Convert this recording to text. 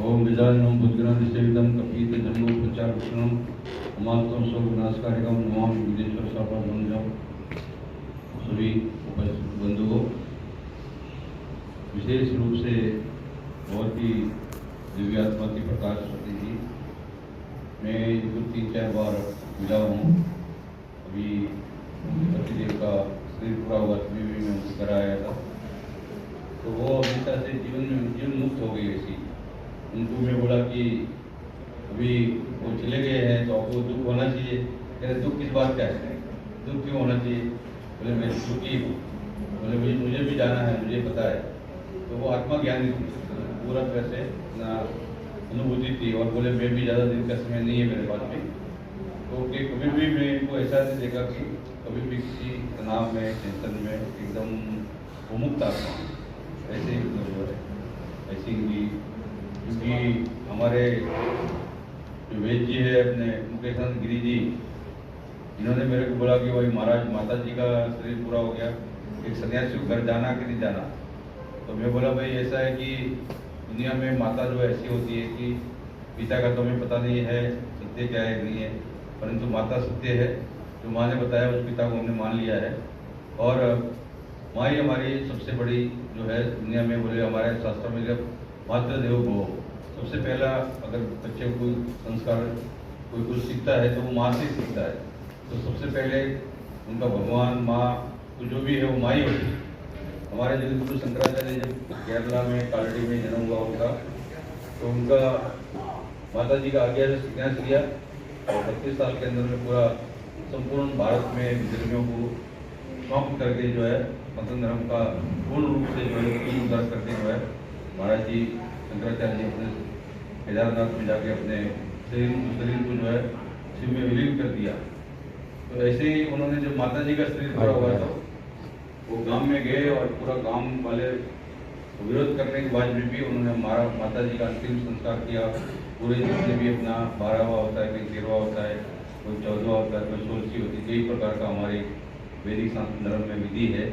ओम विजानम बुद्धिनादिसेवितम कपीत जम्बो प्रचारभूषणम अमात्म स्व विनाशकारिकम नमामि विदेश्वर सापादंजम। सभी उपस्थित बंधुओं, विशेष रूप से बहुत ही दिव्यात्मा की प्रकाश होती थी। मैं इनको 3-4 बार मिला हूँ। अभी उनके पतिदेव का शरीर पूरा हुआ, तभी भी मैं उनको कराया था। तो वो हमेशा से जीवन मुक्त हो गई ऐसी। उनको मैं बोला कि अभी वो चले गए हैं तो आपको दुख होना चाहिए। कहते दुख किस बात का है, दुख क्यों होना चाहिए? बोले मैं दुखी हूँ। बोले भाई मुझे भी जाना है, मुझे पता है। तो वो आत्मा ज्ञानी थी, पूरा तरह से ना अनुभूति थी। और बोले मैं भी ज़्यादा दिन का समय नहीं है मेरे पास में, तो कि कभी भी मैं इनको ऐसा नहीं देखा कि कभी भी किसी तनाव में, टेंशन में एकदम वो मुक्त आत्मा ऐसे ही मतलब है ऐसी इनकी। क्योंकि हमारे जो वेद जी है अपने मुकेशानंद गिरी जी, इन्होंने मेरे को बोला कि भाई महाराज माता जी का शरीर पूरा हो गया, एक सन्यासी को घर जाना कि नहीं जाना? तो मैं बोला भाई ऐसा है कि दुनिया में माता जो ऐसी होती है कि पिता का तो हमें पता नहीं है सत्य क्या है नहीं है, परंतु माता सत्य है। जो माँ ने बताया उस पिता को हमने मान लिया है। और माँ ही हमारी सबसे बड़ी जो है दुनिया में। बोले हमारे शास्त्रों में जब मातृ देवो भव, सबसे पहला अगर बच्चे को कोई संस्कार कोई कुछ सीखता है तो वो माँ से सीखता है। तो सबसे पहले उनका भगवान माँ तो जो भी है वो माँ ही होती है। हमारे जगतगुरु शंकराचार्य जब केरला में कालड़ी में जन्म हुआ उनका, तो उनका माता जी का आज्ञा से संन्यास लिया और 32 साल के अंदर में पूरा संपूर्ण भारत में विद्रोहियों को समाप्त करके जो है स्वतंत्र धर्म का पूर्ण रूप से जो है उद्धार करके जो है महाराज जी शंकराचार्य जी अपने केदारनाथ में जाके अपने शरीर को जो है शिव में विलीन कर दिया। तो ऐसे ही उन्होंने जब माता जी का शरीर पूरा हुआ था वो गांव में गए और पूरा गांव वाले विरोध करने के बाद में भी उन्होंने हमारा माता जी का अंतिम संस्कार किया। पूरे जितने भी अपना 12वां होता है, कोई 13वां होता है, कोई 14वां होता है, कोई 16वीं होती है। कई प्रकार का हमारे वैदिक सनातन धर्म में विधि है।